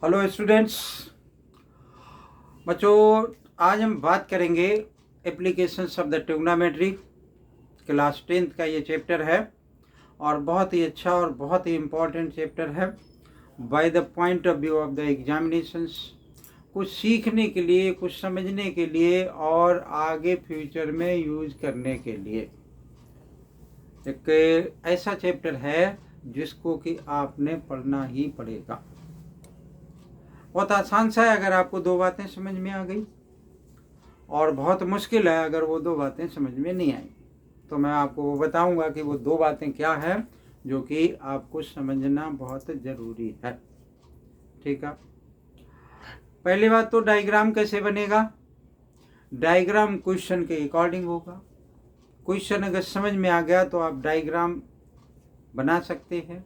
Hello students. बच्चों, आज हम बात करेंगे applications of the trigonometry. Class 10th का ये चैप्टर है और बहुत ही अच्छा और बहुत ही इम्पोर्टेंट चैप्टर है by the point of view of the examinations. कुछ सीखने के लिए, कुछ समझने के लिए और आगे फ्यूचर में यूज करने के लिए एक ऐसा चैप्टर है जिसको कि आपने पढ़ना ही पड़ेगा। बहुत आसान सा है अगर आपको दो बातें समझ में आ गई, और बहुत मुश्किल है अगर वो दो बातें समझ में नहीं आई। तो मैं आपको वो बताऊंगा कि वो दो बातें क्या है जो कि आपको समझना बहुत ज़रूरी है। ठीक है, पहली बात तो डायग्राम कैसे बनेगा। डायग्राम क्वेश्चन के अकॉर्डिंग होगा। क्वेश्चन अगर समझ में आ गया तो आप डायग्राम बना सकते हैं।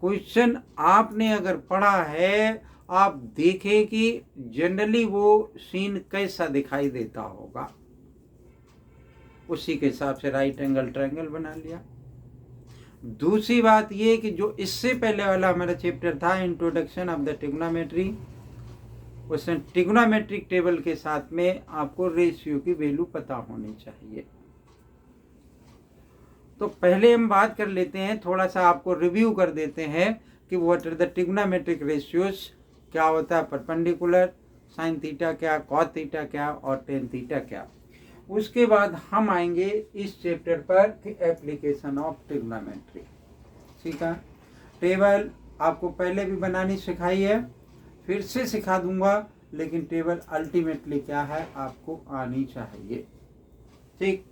क्वेश्चन आपने अगर पढ़ा है, आप देखें कि जनरली वो सीन कैसा दिखाई देता होगा, उसी के हिसाब से राइट एंगल ट्रायंगल बना लिया। दूसरी बात ये कि जो इससे पहले वाला हमारा चैप्टर था इंट्रोडक्शन ऑफ द ट्रिग्नोमेट्री, उसमें ट्रिग्नोमेट्रिक टेबल के साथ में आपको रेशियो की वैल्यू पता होनी चाहिए। तो पहले हम बात कर लेते हैं, थोड़ा सा आपको रिव्यू कर देते हैं कि what are the trigonometric ratios, क्या होता है परपेंडिकुलर, साइन थीटा क्या, कॉस थीटा क्या और टेन थीटा क्या। उसके बाद हम आएंगे इस चैप्टर पर कि एप्लीकेशन ऑफ ट्रिग्नोमेट्री। ठीक है, टेबल आपको पहले भी बनानी सिखाई है, फिर से सिखा दूंगा, लेकिन टेबल अल्टीमेटली क्या है आपको आनी चाहिए। ठीक,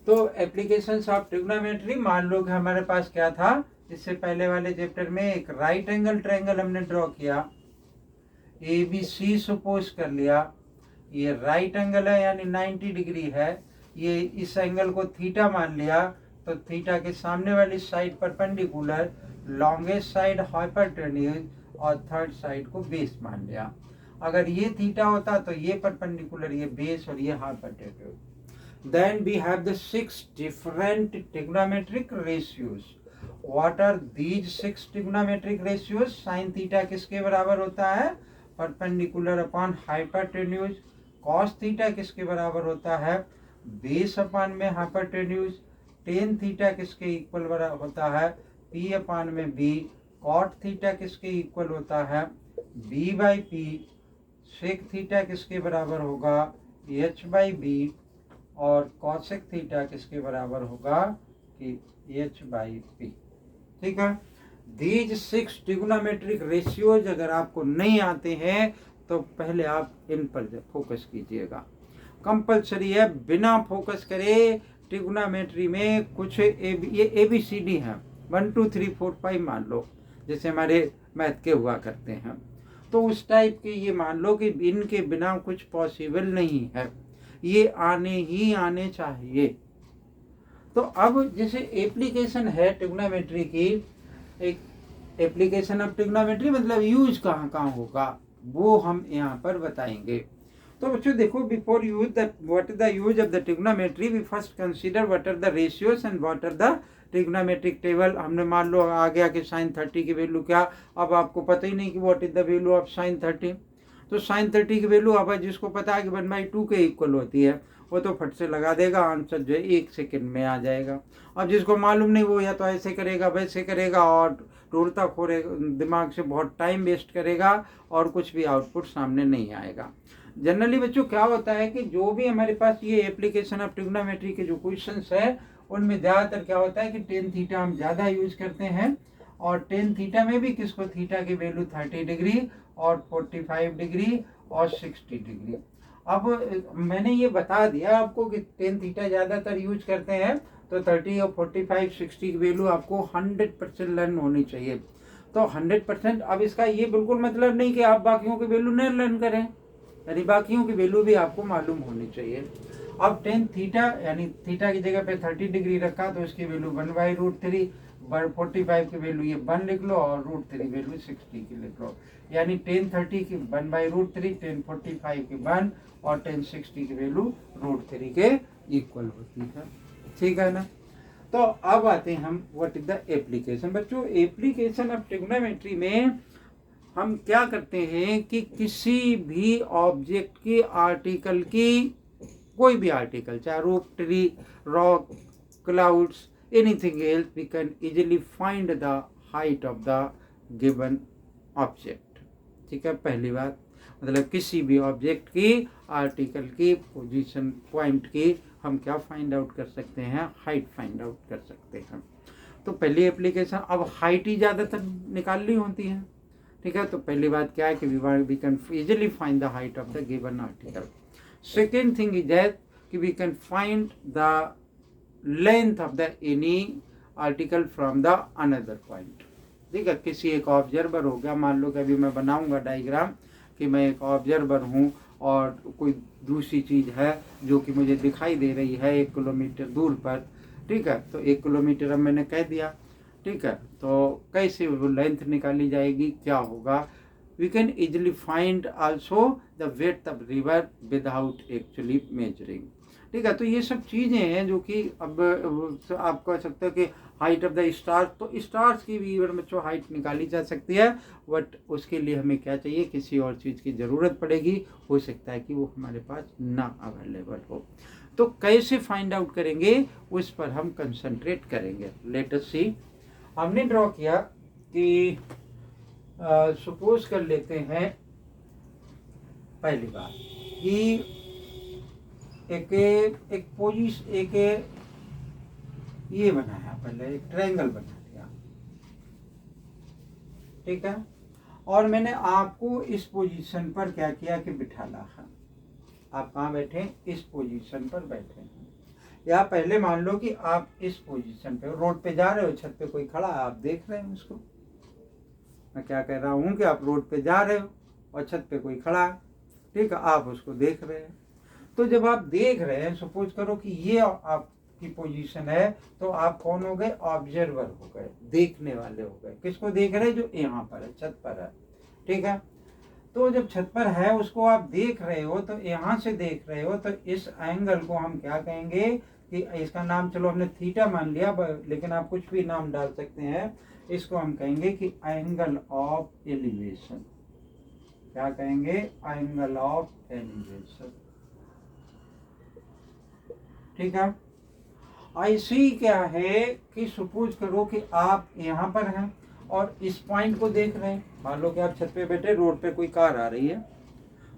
तो एप्लीकेशंस ऑफ ट्रिग्नोमेट्री, मान लो कि हमारे पास क्या था, इससे पहले वाले चैप्टर में एक राइट एंगल ट्रायंगल हमने ड्रॉ किया, ABC सपोज कर लिया, ये राइट एंगल है यानी 90 डिग्री है, ये इस एंगल को थीटा मान लिया, तो थीटा के सामने वाली side perpendicular, longest side hypotenuse और थर्ड साइड को बेस मान लिया। अगर ये थीटा होता तो ये परपेंडिकुलर, ये बेस और ये hypotenuse. Then we have the 6 different trigonometric ratios. What are these 6 trigonometric ratios? Sin theta किसके बराबर होता है, perpendicular upon hypotenuse. cos theta किसके बराबर होता है, बेस अपॉन में हाइपोटेन्यूज। टेन थीटा किसके इक्वल होता है, p अपॉन में b। cot थीटा किसके इक्वल होता है, b by p। sec theta किसके बराबर होगा, h बाई b। और कॉसेक थीटा किसके बराबर होगा कि h बाई पी। ठीक है, दीज 6 ट्रिग्नोमेट्रिक रेशियोज अगर आपको नहीं आते हैं तो पहले आप इन पर फोकस कीजिएगा। कंपलसरी है, बिना फोकस करे ट्रिग्नोमेट्री में कुछ ये ABCD है, 1 2 3 4 5 मान लो, जैसे हमारे मैथ के हुआ करते हैं, तो उस टाइप के ये मान लो कि इनके बिना कुछ पॉसिबल नहीं है, ये आने ही आने चाहिए। तो अब जैसे एप्लीकेशन है ट्रिग्नोमेट्री की, एक एप्लीकेशन ऑफ ट्रिग्नोमेट्री मतलब यूज कहाँ कहाँ होगा वो हम यहाँ पर बताएंगे। तो बच्चों देखो, before use the what is the use of the trigonometry, we first consider what are the ratios and what are the trigonometric table. हमने मान लो आ गया कि साइन 30 की वैल्यू क्या, अब आपको पता ही नहीं कि what is the value of sine 30। तो साइन 30 की वैल्यू अब जिसको पता है कि 1/2 के इक्वल होती है, वो तो फट से लगा देगा, आंसर जो है 1 सेकंड में आ जाएगा। अब जिसको मालूम नहीं वो या तो ऐसे करेगा वैसे करेगा और टूटता खोरे दिमाग से बहुत टाइम वेस्ट करेगा और कुछ भी आउटपुट सामने नहीं आएगा। जनरली बच्चों क्या होता है कि जो भी हमारे पास ये एप्लीकेशन ऑफ ट्रिग्नोमेट्री के जो क्वेश्चंस है उनमें ज़्यादातर क्या होता है कि टेन थीटा हम ज़्यादा यूज करते हैं, और टेन थीटा में भी किसको, थीटा की वैल्यू 30 डिग्री और 45 डिग्री और 60 डिग्री। अब मैंने ये बता दिया आपको कि टेन थीटा ज़्यादातर यूज करते हैं, तो 30 और 45 60 की वैल्यू आपको 100% लर्न होनी चाहिए। तो 100%, अब इसका ये बिल्कुल मतलब नहीं कि आप बाकियों की वैल्यू नहीं लर्न करें, यानी बाकियों की वैल्यू भी आपको मालूम होनी चाहिए। अब टेन थीटा यानी थीटा की जगह पे 30 डिग्री रखा तो इसकी वैल्यू 1/√3, 45 की वैल्यू ये 1 लिख लो और √3 वैल्यू 60 की लिख लो, यानी 1030 की 1/√3, 1045 की 1 और 1060 की वैल्यू √3 के इक्वल होती है। ठीक है ना। तो अब आते हैं हम व्हाट इज द एप्लीकेशन। बच्चों एप्लीकेशन ऑफ ट्रिग्नोमेट्री में हम क्या करते हैं कि किसी भी ऑब्जेक्ट की आर्टिकल की, कोई भी आर्टिकल, चाहे roof, tree, rock, clouds, anything else, we can easily find the height of the given object. ठीक है, पहली बात, मतलब किसी भी ऑब्जेक्ट की आर्टिकल की पोजीशन पॉइंट की हम क्या फाइंड आउट कर सकते हैं, हाइट फाइंड आउट कर सकते हैं। तो पहली एप्लीकेशन, अब हाइट ही ज़्यादातर निकालनी होती है। ठीक है, तो पहली बात क्या है कि we can easily find the height of the given article. Second thing is that कि we can find the length of the any article from the another point. ठीक है, किसी एक ऑब्जर्वर हो गया, मान लो कि अभी मैं बनाऊंगा डायग्राम कि मैं एक ऑब्जर्वर हूँ और कोई दूसरी चीज़ है जो कि मुझे दिखाई दे रही है 1 किलोमीटर दूर पर। ठीक है, तो 1 किलोमीटर अब मैंने कह दिया। ठीक है, तो कैसे वो लेंथ निकाली जाएगी, क्या होगा, we can easily find also the width of river without actually measuring. ठीक है, तो ये सब चीज़ें हैं जो कि अब आप कह सकते हो कि हाइट ऑफ द स्टार्स, तो स्टार्स की भी इवन बच्चों हाइट निकाली जा सकती है, बट उसके लिए हमें क्या चाहिए, किसी और चीज़ की ज़रूरत पड़ेगी, हो सकता है कि वो हमारे पास ना अवेलेबल हो। तो कैसे फाइंड आउट करेंगे उस पर हम कंसंट्रेट करेंगे। लेट अस सी, हमने ड्रॉ किया कि सपोज कर लेते हैं पहली बात कि एक पोजीशन, एक ये बनाया, पहले एक ट्रायंगल बना लिया। ठीक है, और मैंने आपको इस पोजीशन पर क्या किया कि बिठाला है। आप कहाँ बैठे, इस पोजीशन पर बैठे हैं, या पहले मान लो कि आप इस पोजीशन पे रोड पे जा रहे हो, छत पे कोई खड़ा है, आप देख रहे हैं उसको। मैं क्या कह रहा हूँ कि आप रोड पे जा रहे हो और छत पे कोई खड़ा है। ठीक है, आप उसको देख रहे हैं। तो जब आप देख रहे हैं, सपोज करो कि ये आपकी पोजीशन है, तो आप कौन हो गए, ऑब्जर्वर हो गए, देखने वाले हो गए। किसको देख रहे हैं, जो यहाँ पर है, छत पर है। ठीक है, तो जब छत पर है उसको आप देख रहे हो, तो यहाँ से देख रहे हो, तो इस एंगल को हम क्या कहेंगे कि इसका नाम चलो हमने थीटा मान लिया, लेकिन आप कुछ भी नाम डाल सकते हैं। इसको हम कहेंगे कि एंगल ऑफ एलिवेशन। क्या कहेंगे, एंगल ऑफ एलिवेशन। ठीक है, ऐसी क्या है कि सपोज करो कि आप यहाँ पर हैं और इस पॉइंट को देख रहे हैं। मान लो कि आप छत पे बैठे, रोड पे कोई कार आ रही है,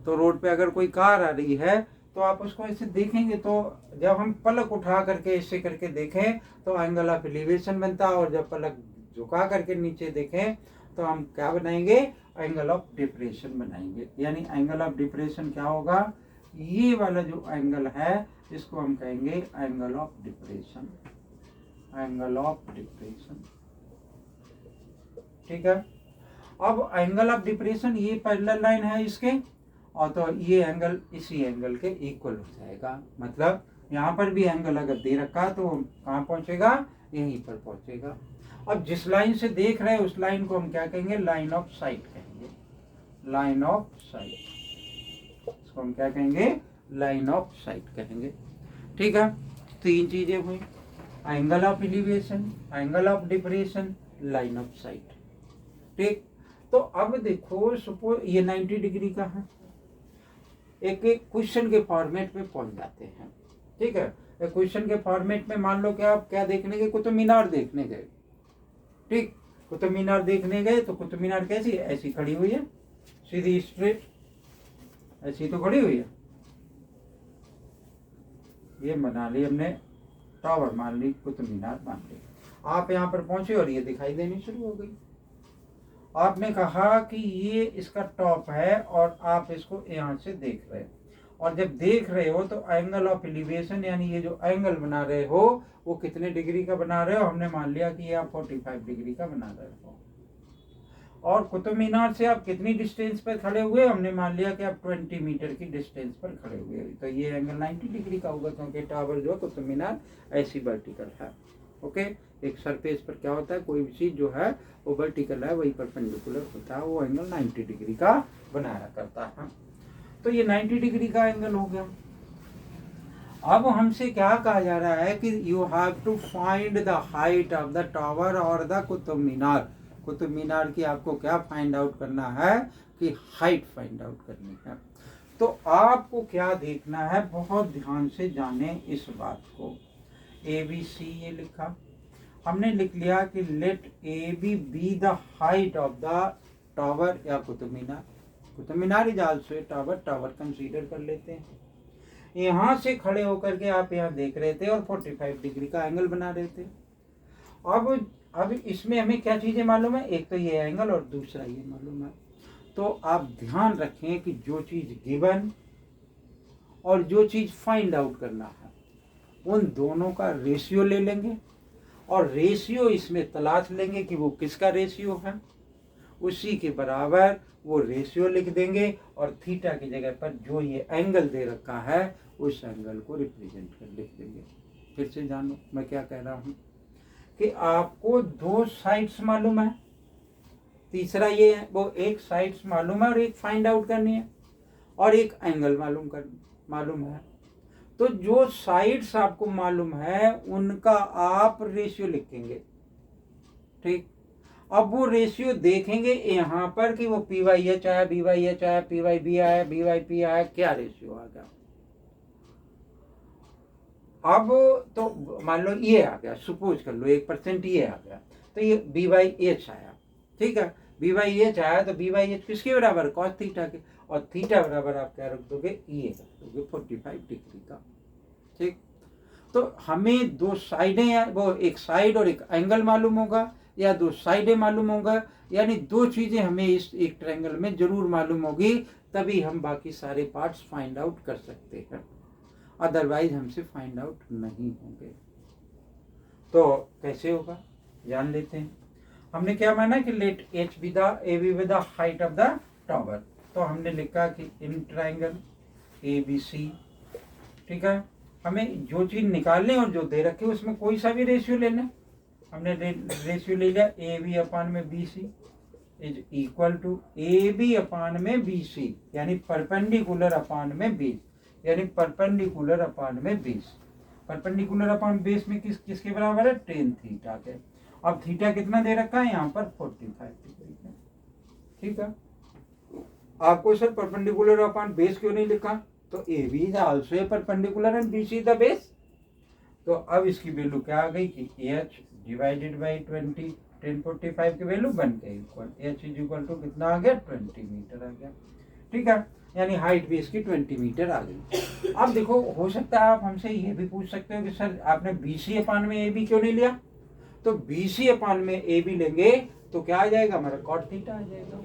तो रोड पे अगर कोई कार आ रही है तो आप उसको ऐसे देखेंगे, तो जब हम पलक उठा करके ऐसे करके देखें तो एंगल ऑफ एलिवेशन बनता है, और जब पलक झुका करके नीचे देखें तो हम क्या बनाएंगे, एंगल ऑफ डिप्रेशन बनाएंगे। यानी एंगल ऑफ डिप्रेशन क्या होगा, ये वाला जो एंगल है इसको हम कहेंगे angle of depression, angle of depression. ठीक है, अब एंगल ऑफ डिप्रेशन ये पैरेलल लाइन है इसके, और तो ये एंगल इसी एंगल के इक्वल हो जाएगा। मतलब यहाँ पर भी एंगल अगर दे रखा तो कहाँ पहुँचेगा, यहीं पर पहुँचेगा। अब जिस लाइन से देख रहे हैं उस लाइन को हम क्या कहेंगे, लाइन ऑफ साइट कहेंगे, लाइन ऑफ साइट। इसको हम क्या कहेंगे, लाइन ऑफ साइट कहेंगे। ठीक है, तीन चीजें हुई, angle of elevation, angle of depression, line of site. ठीक, तो अब देखो सपोज ये 90 डिग्री का है, एक क्वेश्चन के फॉर्मेट में पहुंच जाते हैं। ठीक है, एक क्वेश्चन के फॉर्मेट में मान लो कि आप क्या देखने गए, कुतुब मीनार देखने गए। ठीक, कुतुब मीनार देखने गए तो कुतुब मीनार कैसी है, ऐसी खड़ी हुई है, सीधी स्ट्रेट, ऐसी तो खड़ी हुई है। ये बना ली हमने टावर, मान ली कुतुब मीनार मान ली। आप यहाँ पर पहुंचे और ये दिखाई देनी शुरू हो गई। आपने कहा कि ये इसका टॉप है और आप इसको यहाँ से देख रहे हैं, और जब देख रहे हो तो एंगल ऑफ एलिवेशन यानी ये जो एंगल बना रहे हो वो कितने डिग्री का बना रहे हो, हमने मान लिया कि ये आप 45 डिग्री का बना रहे हो। और कुतुब मीनार से आप कितनी डिस्टेंस पर खड़े हुए, हमने मान लिया कि आप 20 मीटर की डिस्टेंस पर खड़े हुए, तो ये एंगल 90 डिग्री का होगा, क्योंकि टावर जो है कुतुब मीनार ऐसी वर्टिकल है। ओके, एक सरफेस पर क्या होता है, कोई भी चीज जो है वो वर्टिकल है, वही परपेंडिकुलर होता है, वो एंगल 90 डिग्री का बनाया करता है। तो ये 90 डिग्री का एंगल हो गया। अब हमसे क्या कहा जा रहा है कि you have to find the height of the tower और द कुतुब मीनार। कुतुब मीनार की आपको क्या फाइंड आउट करना है कि हाइट फाइंड आउट करनी है। तो आपको क्या देखना है, बहुत ध्यान से जाने इस बात को। ABC ये लिखा, हमने लिख लिया कि let AB be the height of the tower या Qutub Minar. Qutub Minar is also a tower, tower consider कर लेते हैं। यहाँ से खड़े होकर के आप यहाँ देख रहे थे और 45 डिग्री का एंगल बना रहे थे। अब इसमें हमें क्या चीज़ें मालूम है, एक तो ये एंगल और दूसरा ये मालूम है। तो आप ध्यान रखें कि जो चीज़ गिवन और जो चीज़ फाइंड आउट करना है उन दोनों का रेशियो ले लेंगे और रेशियो इसमें तलाश लेंगे कि वो किसका रेशियो है, उसी के बराबर वो रेशियो लिख देंगे और थीटा की जगह पर जो ये एंगल दे रखा है उस एंगल को रिप्रेजेंट कर लिख देंगे। फिर से जानो मैं क्या कह रहा हूँ कि आपको दो साइड्स मालूम है, तीसरा ये है वो एक साइड्स मालूम है और एक फाइंड आउट करनी है और एक एंगल मालूम है। तो जो साइड्स आपको मालूम है उनका आप रेशियो लिखेंगे, ठीक। अब वो रेशियो देखेंगे यहाँ पर कि वो PYH आया, BYH आया, PYB आया, BYP आया, क्या रेशियो आ गया। अब तो मान लो ये आ गया, सपोज कर लो 1% ये आ गया, तो ये BYH आया, ठीक है। BYH आया तो BYH किसके बराबर, कॉस थीटा के, और थीटा बराबर आप क्या रख दोगे, ये रख दोगे 45 डिग्री का, ठीक। तो हमें दो साइडें, वो एक साइड और एक एंगल मालूम होगा या दो साइडें मालूम होगा, यानी दो चीज़ें हमें इस एक ट्रायंगल में जरूर मालूम होगी, तभी हम बाकी सारे पार्ट्स फाइंड आउट कर सकते हैं, अदरवाइज हमसे फाइंड आउट नहीं होंगे। तो कैसे होगा जान लेते हैं। हमने क्या माना कि let H be the AB with the height of the tower. तो हमने लिखा कि इन ट्रायंगल ABC, ठीक है। हमें जो चीज़ निकालने और जो दे रखे उसमें कोई सा भी रेशियो ले लें। हमने रेशियो ले लिया AB अपान में BC is equal to AB upon में BC, यानी परपेंडिकुलर अपान में बेस, यानी परपेंडिकुलर अपान में बेस। परपेंडिकुलर अपान बेस में किसके बराबर है, tan थीटा के। अब थीटा कितना दे रखा है यहाँ पर 45 डिग्री का, ठीक है। आपको सर परपेंडिकुलर अपान बेस क्यों नहीं लिखा, तो AB is also A perpendicular and BC the base. तो अब इसकी वैल्यू क्या आ गई कि H डिवाइडेड बाई 20, tan 45 की वैल्यू बन गई equal, H is equal to कितना आ गया, 20 मीटर आ गया, ठीक है। यानी हाइट भी इसकी 20 मीटर आ गई। अब देखो, हो सकता है आप हमसे ये भी पूछ सकते हो कि सर आपने BC अपान में AB क्यों नहीं लिया। तो BC अपान में AB लेंगे तो क्या आ जाएगा, हमारा कॉट थीटा आ जाएगा।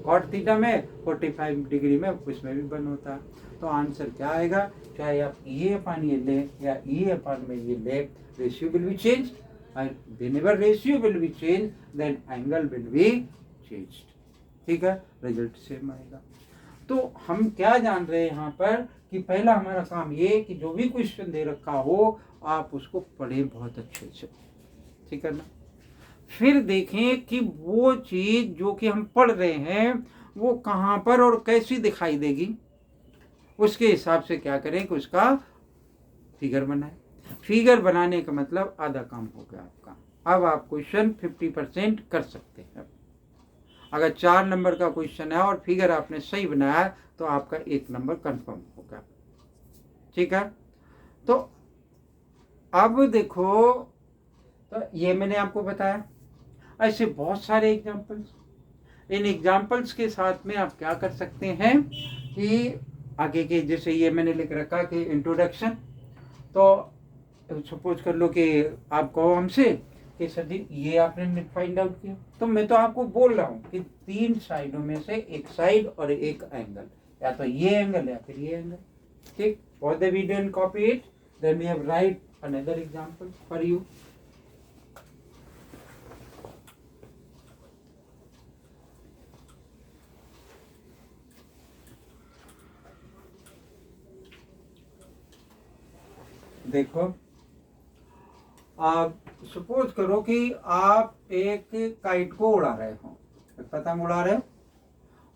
कॉट थीटा में 45 डिग्री में उसमें भी बन होता है। तो आंसर क्या आएगा, चाहे आप ये अपान ये ले या ये अपान में ये ले, ratio will be change, and whenever ratio will be changed then angle will be changed, ठीक है। रिजल्ट सेम आएगा। तो हम क्या जान रहे हैं यहाँ पर कि पहला हमारा काम ये कि जो भी क्वेश्चन दे रखा हो आप उसको पढ़ें बहुत अच्छे से, ठीक है ना। फिर देखें कि वो चीज़ जो कि हम पढ़ रहे हैं वो कहाँ पर और कैसी दिखाई देगी, उसके हिसाब से क्या करें कि उसका फिगर बनाएं। फिगर बनाने का मतलब आधा काम हो गया आपका। अब आप क्वेश्चन 50% कर सकते हैं। अगर 4 नंबर का क्वेश्चन है और फिगर आपने सही बनाया तो आपका 1 नंबर कंफर्म होगा, ठीक है। तो अब देखो, तो ये मैंने आपको बताया, ऐसे बहुत सारे एग्जाम्पल्स। इन एग्जाम्पल्स के साथ में आप क्या कर सकते हैं कि आगे के, जैसे ये मैंने लिख रखा कि इंट्रोडक्शन, तो सपोज कर लो कि आप कहो हमसे कि सर जी ये आपने फाइंड आउट किया, तो मैं तो आपको बोल रहा हूँ कि 3 साइडों में से एक साइड और एक एंगल, या तो ये एंगल या फिर ये एंगल, ठीक। For the video and copy it, then we have write another example for you. देखो, आप सपोज करो कि आप एक काइट को उड़ा रहे हो, पतंग उड़ा रहे हो,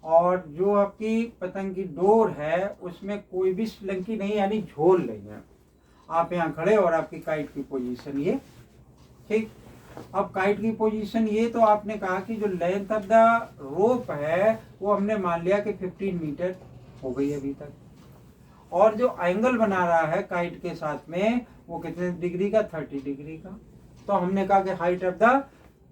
और जो आपकी पतंग की डोर है उसमें कोई भी स्लंकी नहीं, यानी झोल नहीं है। आप यहाँ खड़े और आपकी काइट की पोजीशन ये, ठीक। अब काइट की पोजीशन ये तो आपने कहा कि जो लेंथ ऑफ द रोप है वो हमने मान लिया कि 15 मीटर हो गई अभी तक, और जो एंगल बना रहा है काइट के साथ में वो कितने डिग्री का, 30 डिग्री का। तो हमने कहा कि हाइट ऑफ द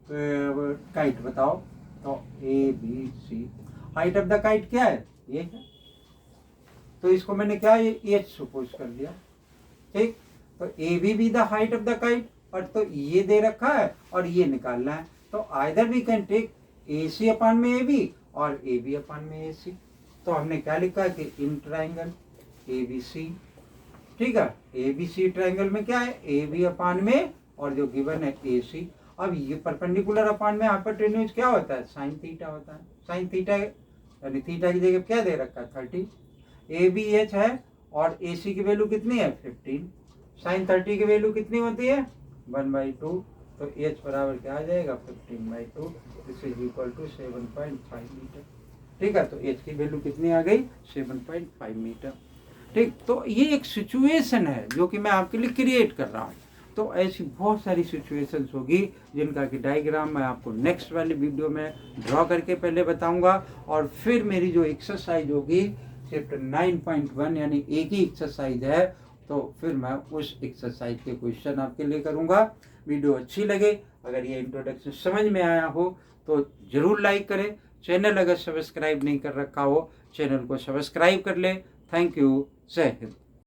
काइट बताओ, तो A B C, height of the kite क्या है, ये है, तो इसको मैंने क्या एच सपोज कर लिया, ठीक। तो A B the height of the kite, और तो ये दे रखा है और ये निकालना है, तो either we can take A C upon में ए बी और ए बी अपान में ए सी। तो हमने क्या लिखा है कि इन ट्राइंगल ए बी सी, ठीक है, ए बी सी ट्राइंगल में क्या है, ए बी अपान में और जो गिवन है ए सी। अब ये परपेंडिकुलर अपान में हाइपोटेन्यूज क्या होता है, साइन थीटा होता है। साइन थीटा यानी थीटा की जगह क्या दे रखा है, 30। ए बी एच है और ए सी की वैल्यू कितनी है, 15। साइन 30 की वैल्यू कितनी होती है, 1/2। तो एच बराबर क्या आ जाएगा, 15/2। This is equal to 7.5 metre, ठीक है। तो एच की वैल्यू कितनी आ गई, 7.5 मीटर, ठीक। तो ये एक सिचुएशन है जो कि मैं आपके लिए क्रिएट कर रहा हूँ। तो ऐसी बहुत सारी सिचुएशंस होगी जिनका कि डायग्राम मैं आपको नेक्स्ट वाली वीडियो में ड्रॉ करके पहले बताऊंगा, और फिर मेरी जो एक्सरसाइज होगी चैप्टर 9.1 यानी एक ही एक्सरसाइज है, तो फिर मैं उस एक्सरसाइज के क्वेश्चन आपके लिए करूंगा। वीडियो अच्छी लगे, अगर ये इंट्रोडक्शन समझ में आया हो तो ज़रूर लाइक करें। चैनल अगर सब्सक्राइब नहीं कर रखा हो, चैनल को सब्सक्राइब कर ले। थैंक यू, जय हिंद।